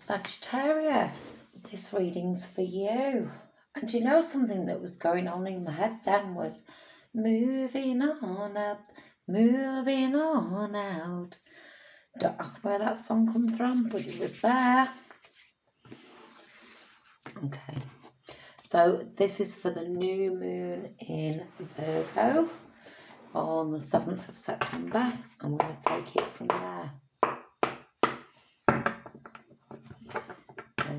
Sagittarius, this reading's for you. And you know, something that was going on in my head then was moving on up, moving on out. Don't ask where that song comes from, but it was there. Okay, so this is for the new moon in Virgo on the 7th of September, and we're going to take it from there.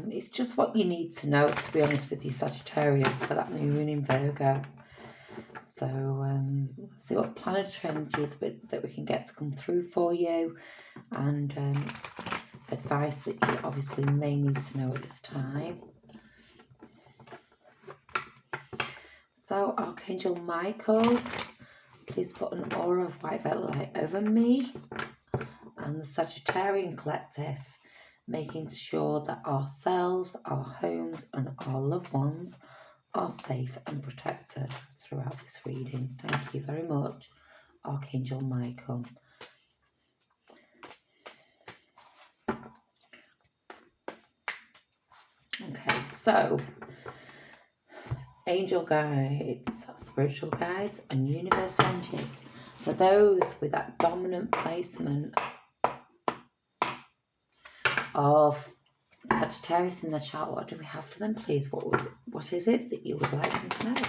It's just what you need to know, to be honest with you, Sagittarius, for that new moon in Virgo. So let's see what planetary energies that we can get to come through for you, and advice that you obviously may need to know at this time. So Archangel Michael, please put an aura of white velvet light over me and the Sagittarian collective, making sure that ourselves, our homes and our loved ones are safe and protected throughout this reading. Thank you very much, Archangel Michael. Okay, so angel guides, spiritual guides and universal energies for those with that dominant placement of Sagittarius in the chart. What do we have for them, please? What is it that you would like them to know?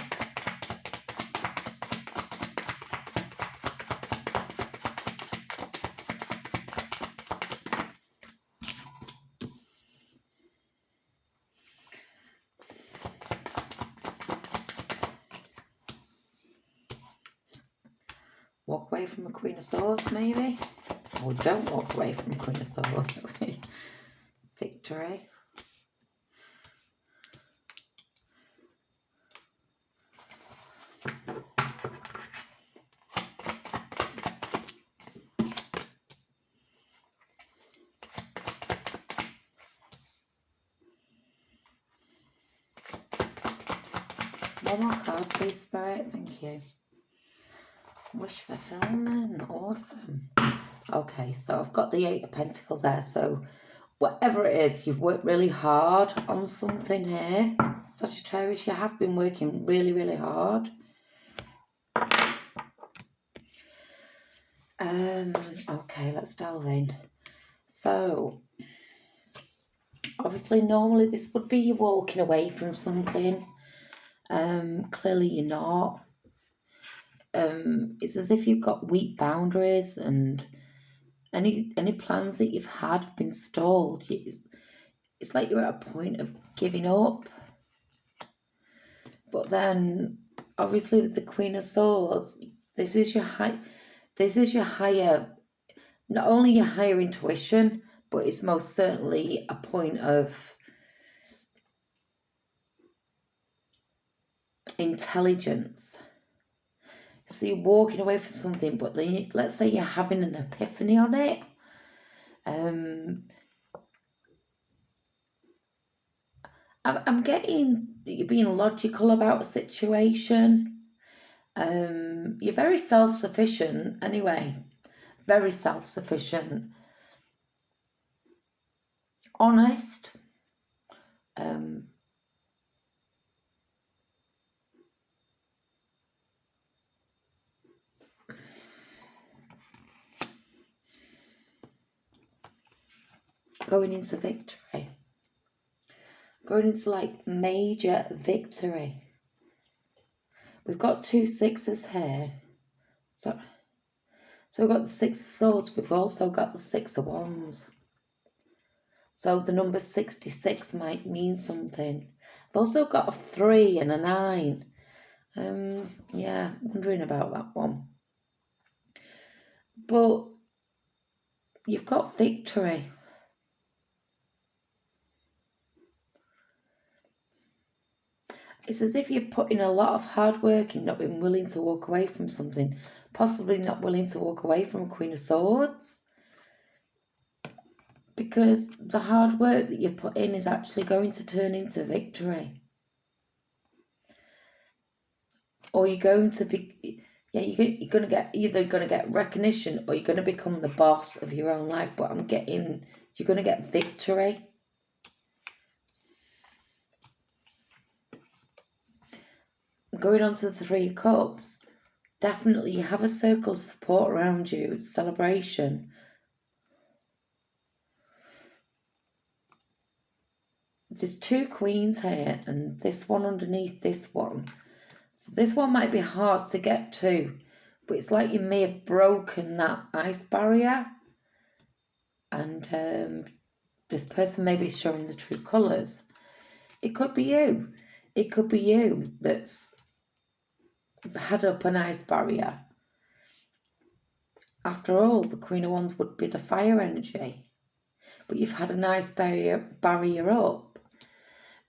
Walk away from a Queen of Swords, maybe? Or don't walk away from a Queen of Swords. Victory. One more card, please, Spirit. Thank you. Wish fulfillment. Awesome. Okay, so I've got the Eight of Pentacles there. So whatever it is, you've worked really hard on something here, Sagittarius. You have been working really, really hard. Okay, let's delve in. So obviously normally this would be you walking away from something. Clearly you're not. It's as if you've got weak boundaries, and any plans that you've had have been stalled. It's like you're at a point of giving up. But then obviously with the Queen of Swords, this is your higher, not only your higher intuition, but it's most certainly a point of intelligence. So you're walking away from something, but then let's say you're having an epiphany on it. I'm getting that you're being logical about a situation. You're very self-sufficient anyway. Very self-sufficient. Honest. Going into victory. Going into like major victory. We've got 2 6s here. So we've got the 6 of Swords. We've also got the 6 of Wands. So the number 66 might mean something. I've also got a 3 and a 9. Yeah, wondering about that one. But you've got victory. It's as if you're putting a lot of hard work in, not being willing to walk away from something. Possibly not willing to walk away from a Queen of Swords. Because the hard work that you put in is actually going to turn into victory. Or you're going to be, you're going to get, either going to get recognition or you're going to become the boss of your own life. But I'm getting, you're going to get victory. going on to the Three of Cups, definitely you have a circle of support around you, celebration. There's two queens here, and this one underneath this one. So this one might be hard to get to, but it's like you may have broken that ice barrier, and this person may be showing the true colours. It could be you. It could be you that's had up an ice barrier. After all, the Queen of Wands would be the fire energy, but you've had a nice barrier up.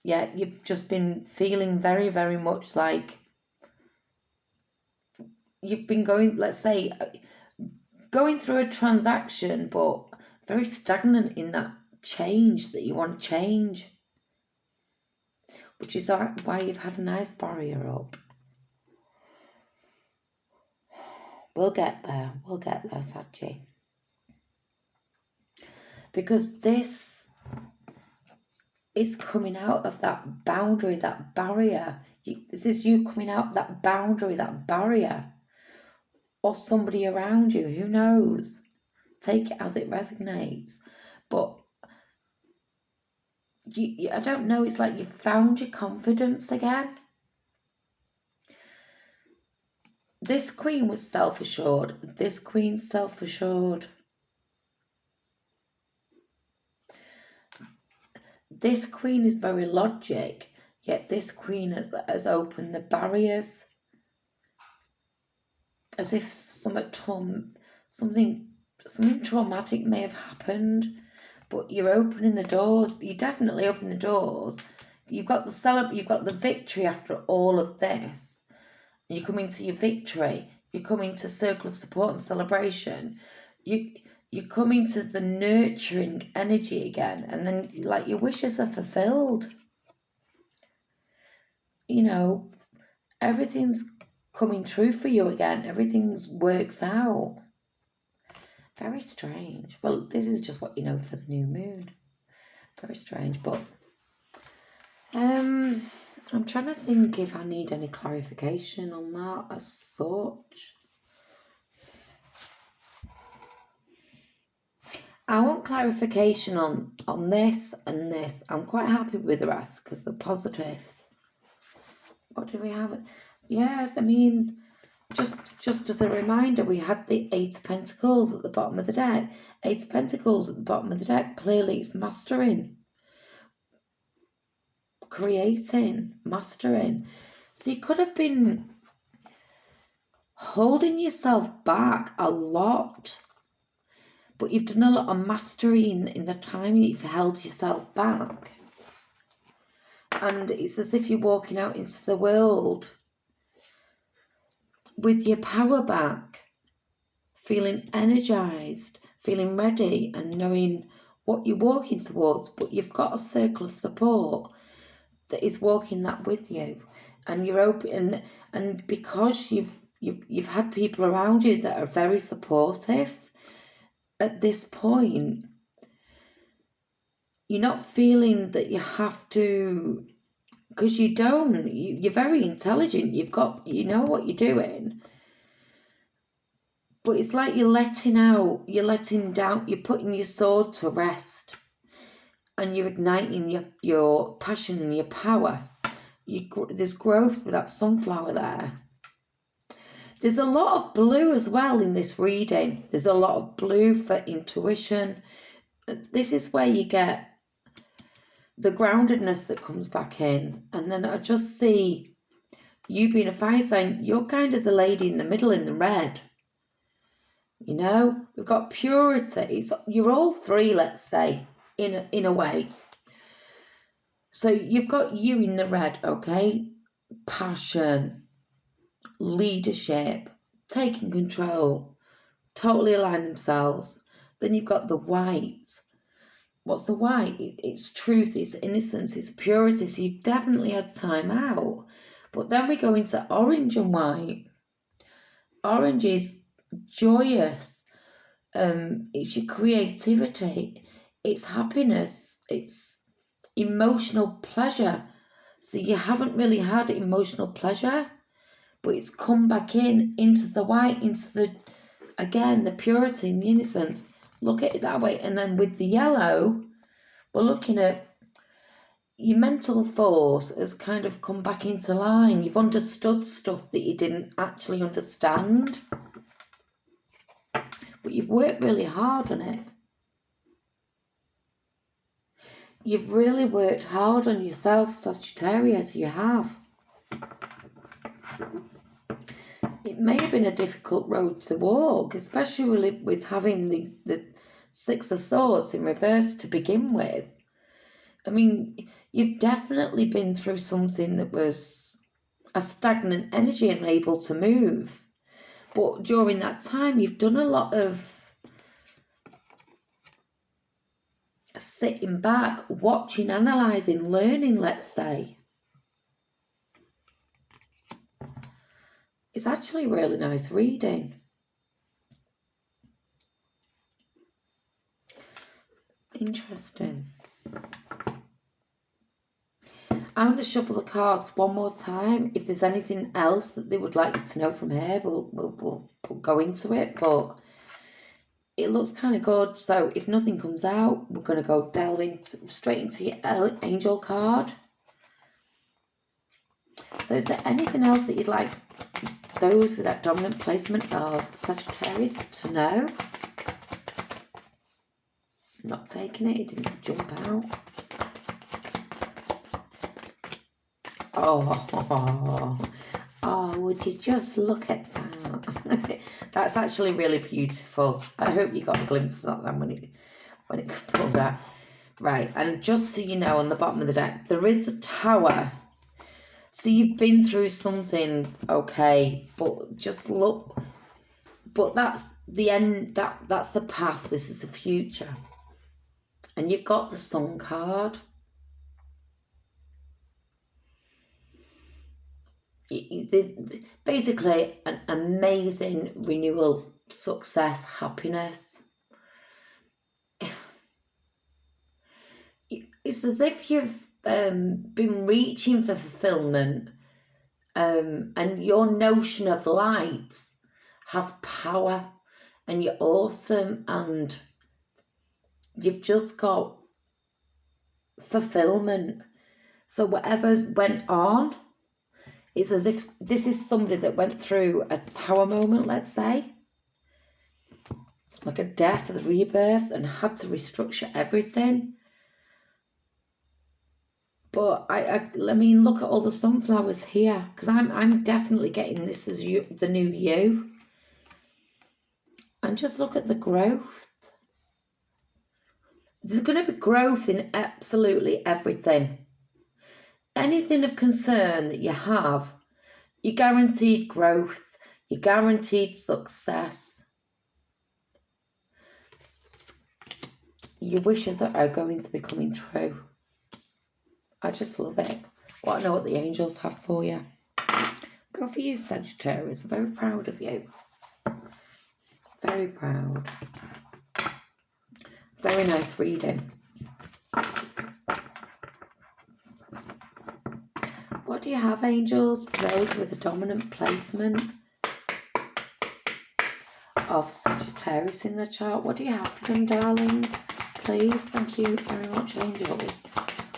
Yeah, you've just been feeling very, very much like you've been going, let's say, going through a transaction, but very stagnant in that change that you want to change, which is why you've had a nice barrier up. We'll get there, Saggy. Because this is coming out of that boundary, that barrier. This is you coming out that boundary, that barrier. Or somebody around you, who knows? Take it as it resonates. But I don't know, it's like you've found your confidence again. This queen was self-assured. This queen's self-assured. This queen is very logic, yet this queen has opened the barriers. As if something traumatic may have happened, but you're opening the doors. You definitely open the doors. You've got the victory after all of this. You come into your victory. You come into circle of support and celebration. You come into the nurturing energy again, and then like your wishes are fulfilled. You know, everything's coming true for you again. Everything works out. Very strange. Well, this is just what you know for the new moon. Very strange, but I'm trying to think if I need any clarification on that as such. I want clarification on this and this. I'm quite happy with the rest because they're positive. What do we have? Yes, I mean, just as a reminder, we had the Eight of Pentacles at the bottom of the deck. Eight of Pentacles at the bottom of the deck. Clearly, it's mastering. Creating, mastering. So you could have been holding yourself back a lot, but you've done a lot of mastering in the time you've held yourself back. And it's as if you're walking out into the world with your power back, feeling energized, feeling ready, and knowing what you're walking towards. But you've got a circle of support that is walking that with you, and you're open, and because you've had people around you that are very supportive at this point, you're not feeling that you have to, because you don't. You're very intelligent. You know what you're doing, but it's like you're letting down, you're putting your sword to rest. And you're igniting your passion and your power. There's growth with that sunflower there. There's a lot of blue as well in this reading. There's a lot of blue for intuition. This is where you get the groundedness that comes back in. And then I just see you being a fire sign. You're kind of the lady in the middle in the red. You know, we've got purity. You're all three, let's say. In a way. So you've got you in the red, okay? Passion, leadership, taking control, totally align themselves. Then you've got the white. What's the white? It's truth, it's innocence, it's purity. So you've definitely had time out. But then we go into orange and white. Orange is joyous. It's your creativity. It's happiness, it's emotional pleasure. So you haven't really had emotional pleasure. but it's come back into the white, into the, again, the purity and the innocence. Look at it that way. And then with the yellow, we're looking at your mental force has kind of come back into line. You've understood stuff that you didn't actually understand, but you've worked really hard on it. You've really worked hard on yourself, Sagittarius, you have. It may have been a difficult road to walk, especially with having the Six of Swords in reverse to begin with. I mean, you've definitely been through something that was a stagnant energy and able to move. But during that time, you've done a lot of sitting back, watching, analysing, learning, let's say. It's actually really nice reading. Interesting. I'm going to shuffle the cards one more time. If there's anything else that they would like you to know from here, we'll go into it. But it looks kind of good. So if nothing comes out, we're going to go straight into your angel card. So is there anything else that you'd like those with that dominant placement of Sagittarius to know? Not taking it, it didn't jump out. Oh, would you just look at that? That's actually really beautiful. I hope you got a glimpse of that then when it pulled out. Right, and just so you know, on the bottom of the deck, there is a tower. So you've been through something, okay, but just look. But that's the end, that's the past, this is the future. And you've got the Sun card. Basically an amazing renewal, success, happiness. It's as if you've been reaching for fulfillment, and your notion of light has power, and you're awesome, and you've just got fulfillment. So whatever's went on, it's as if this is somebody that went through a tower moment, let's say, like a death or the rebirth, and had to restructure everything. But I mean, look at all the sunflowers here, because I'm definitely getting this as you, the new you. And just look at the growth. There's going to be growth in absolutely everything. Anything of concern that you have, you're guaranteed growth, you're guaranteed success. Your wishes are going to be coming true. I just love it. Well, I know what the angels have for you. Go for you, Sagittarius. I'm very proud of you. Very proud. Very nice reading. What do you have, angels, for those with a dominant placement of Sagittarius in the chart? What do you have for them, darlings? Please, thank you very much, angels.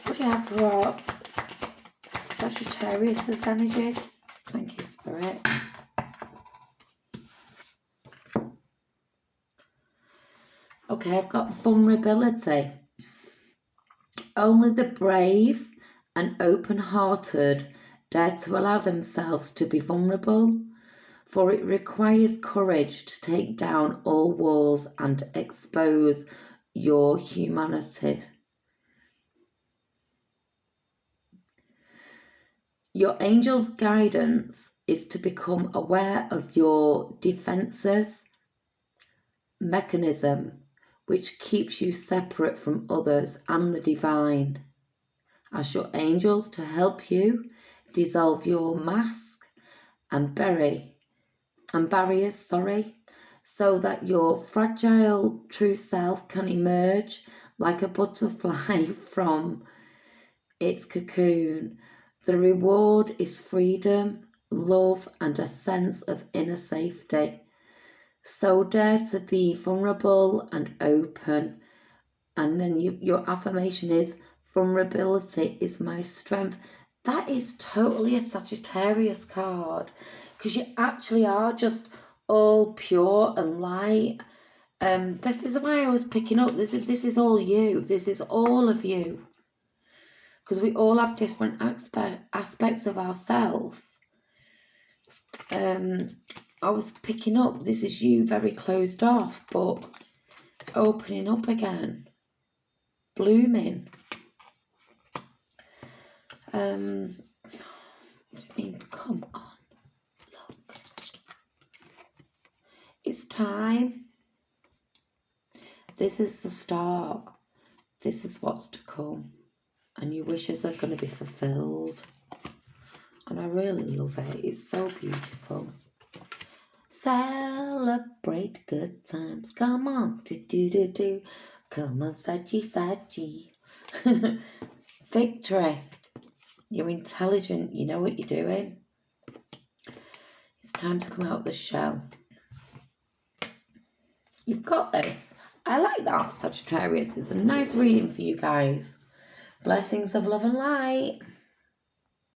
What do you have for our Sagittarius' energies? Thank you, Spirit. Okay, I've got vulnerability. Only the brave and open-hearted dare to allow themselves to be vulnerable, for it requires courage to take down all walls and expose your humanity. Your angel's guidance is to become aware of your defenses mechanism, which keeps you separate from others and the divine. Ask your angels to help you dissolve your mask and barriers, so that your fragile true self can emerge like a butterfly from its cocoon. The reward is freedom, love, and a sense of inner safety. So dare to be vulnerable and open. And then your affirmation is, vulnerability is my strength. That is totally a Sagittarius card, because you actually are just all pure and light. This is why I was picking up. This is all you. This is all of you, because we all have different aspects of ourselves. I was picking up, this is you very closed off, but opening up again, blooming. What do you mean? Come on, look. It's time. This is the start. This is what's to come. And your wishes are going to be fulfilled. And I really love it. It's so beautiful. Celebrate good times. Come on. Do. Come on, Saggy. Victory. You're intelligent. You know what you're doing. It's time to come out of the shell. You've got this. I like that, Sagittarius. It's a nice reading for you guys. Blessings of love and light.